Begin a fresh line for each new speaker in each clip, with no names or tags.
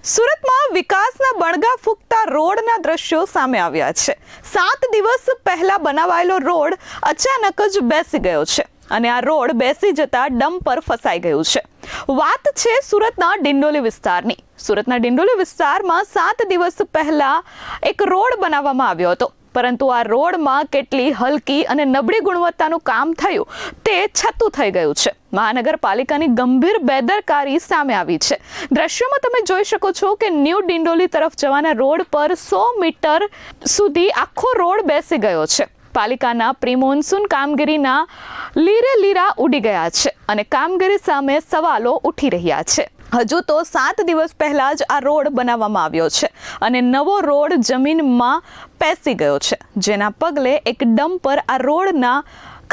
સુરતમાં વિકાસના બણગા ફૂંકતા રોડના દ્રશ્યો સામે આવ્યા છે। 7 દિવસ પહેલા બનાવાયેલો રોડ અચાનક જ બેસી ગયો છે અને આ રોડ બેસી જતા ડમ્પર ફસાઈ ગયું છે। વાત છે સુરતના ડિંડોલી વિસ્તારની। સુરતના ડિંડોલી વિસ્તારમાં 7 દિવસ પહેલા એક રોડ બનાવવામાં આવ્યો હતો, પરંતુ આ રોડમાં કેટલી હલકી અને નબળી ગુણવત્તાનું કામ થયું તે છતું થઈ ગયું છે। મહાનગરપાલિકાની ગંભીર બેદરકારી સામે આવી છે। દ્રશ્યોમાં તમે જોઈ શકો છો કે ન્યૂ ડિંડોલી તરફ જવાના રોડ પર 100 મીટર સુધી આખો રોડ બેસી ગયો છે। પાલિકાના પ્રી મોન્સૂન કામગીરીના લીરા ઉડી ગયા છે અને કામગીરી સામે સવાલો ઉઠી રહ્યા છે। હજુ તો 7 દિવસ પહેલા જ આ રોડ બનાવવામાં આવ્યો છે અને નવો રોડ જમીનમાં પેસી ગયો છે, જેના પગલે એક ડમ્પર આ રોડના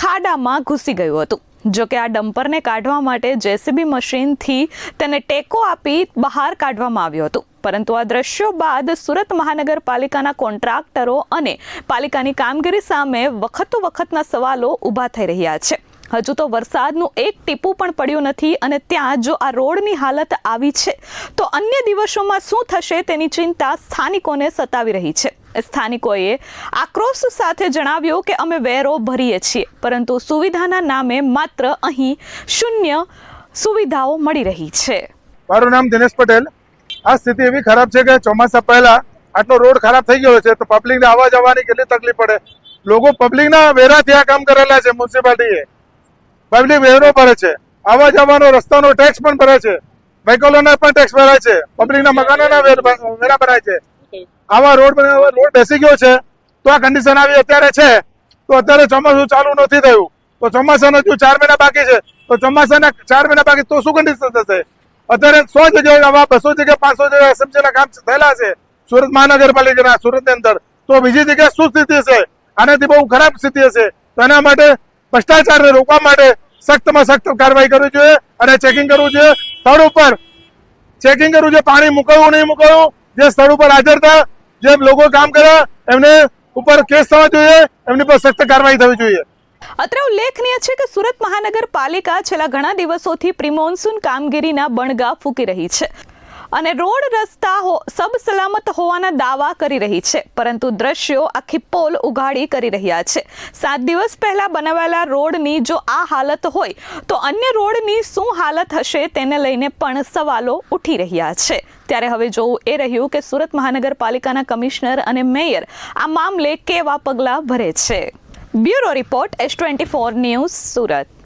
ખાડામાં ઘૂસી ગયું હતું। જો કે આ ડમ્પરને કાઢવા માટે જેસીબી મશીનથી તેને ટેકો આપી બહાર કાઢવામાં આવ્યો હતો, પરંતુ આ દ્રશ્યો બાદ સુરત મહાનગરપાલિકાના કોન્ટ્રાક્ટરો અને પાલિકાની કામગીરી સામે વખતના સવાલો ઊભા થઈ રહ્યા છે। હજુ તો વરસાદનું એક ટીપું પણ પડ્યું નથી અને ત્યાં જો આ રોડની હાલત આવી છે તો અન્ય દિવસોમાં શું થશે તેની ચિંતા સ્થાનિકોને સતાવી રહી છે। સ્થાનિકોએ આક્રોશ સાથે જણાવ્યું કે અમે વેરો ભરીએ છીએ, પરંતુ સુવિધાના નામે માત્ર અહીં શૂન્ય સુવિધાઓ મળી રહી છે।
મારું નામ દિનેશ પટેલ। આ સ્થિતિ એવી ખરાબ છે કે ચોમાસા પહેલા આટલો રોડ ખરાબ થઈ ગયો છે તો પબ્લિકને આવવા જવાની કેટલી તકલીફ પડે। લોકો પબ્લિકના વેરાથી આ કામ કરેલા છે। મ્યુનિસિપાલિટીએ પબ્લિક વેરો ભરે છે, આવવા જવાનો રસ્તાનો ટેક્સ પણ ભરે છે, વ્હીકલોના પણ ટેક્સ ભરાય છે, પબ્લિકના મકાનોના વેરા ભરાય છે। આવા રોડ બેસી ગયો છે તો આ કન્ડિશન આવી અત્યારે છે તો અત્યારે ચોમાસું ચાલુ નથી થયું તો ચોમાસાના જો 4 મહિના બાકી છે તો ચોમાસાના 4 મહિના બાકી તો શું કન્ડિશન થશે? અત્યારે 100 જગ્યાએ આવા 200 જગ્યાએ 500 જગ્યાએ એસએમસીના કામ થયેલા છે સુરત મહાનગરપાલિકાના સુરતની અંદર, તો બીજી જગ્યાએ શું સ્થિતિ હશે? આનાથી બહુ ખરાબ સ્થિતિ હશે। તો એના માટે ભ્રષ્ટાચારને રોકવા માટે સખ્તમાં સખ્ત કાર્યવાહી કરવી જોઈએ અને ચેકિંગ કરવું જોઈએ। સ્થળ ઉપર ચેકિંગ કરવું જોઈએ, પાણી મુકાયું નહીં મુકાયું, જે સ્થળ ઉપર હાજર હતા, જે લોકો કામ કર્યા એમને ઉપર કેસ થવા જોઈએ, એમની પર સખ્ત કાર્યવાહી થવી જોઈએ।
અત્રે ઉલ્લેખનીય છે કે સુરત મહાનગરપાલિકા છેલ્લા ઘણા દિવસોથી પ્રી મોન્સૂન કામગીરીના બણગા ફૂંકી રહી છે અને રોડ રસ્તા સબ સલામત હોવાના દાવા કરી રહી છે, પરંતુ દ્રશ્યો આખી પોલ ઉઘાડી કરી રહ્યા છે। 7 દિવસ પહેલા બનાવેલા રોડની જો આ હાલત હોય તો અન્ય રોડની શું હાલત હશે તેને લઈને પણ સવાલો ઉઠી રહ્યા છે। ત્યારે હવે જોવું એ રહ્યું કે સુરત મહાનગરપાલિકાના કમિશનર અને મેયર આ મામલે કેવા પગલાં ભરે છે। Bureau report S24 news, Surat.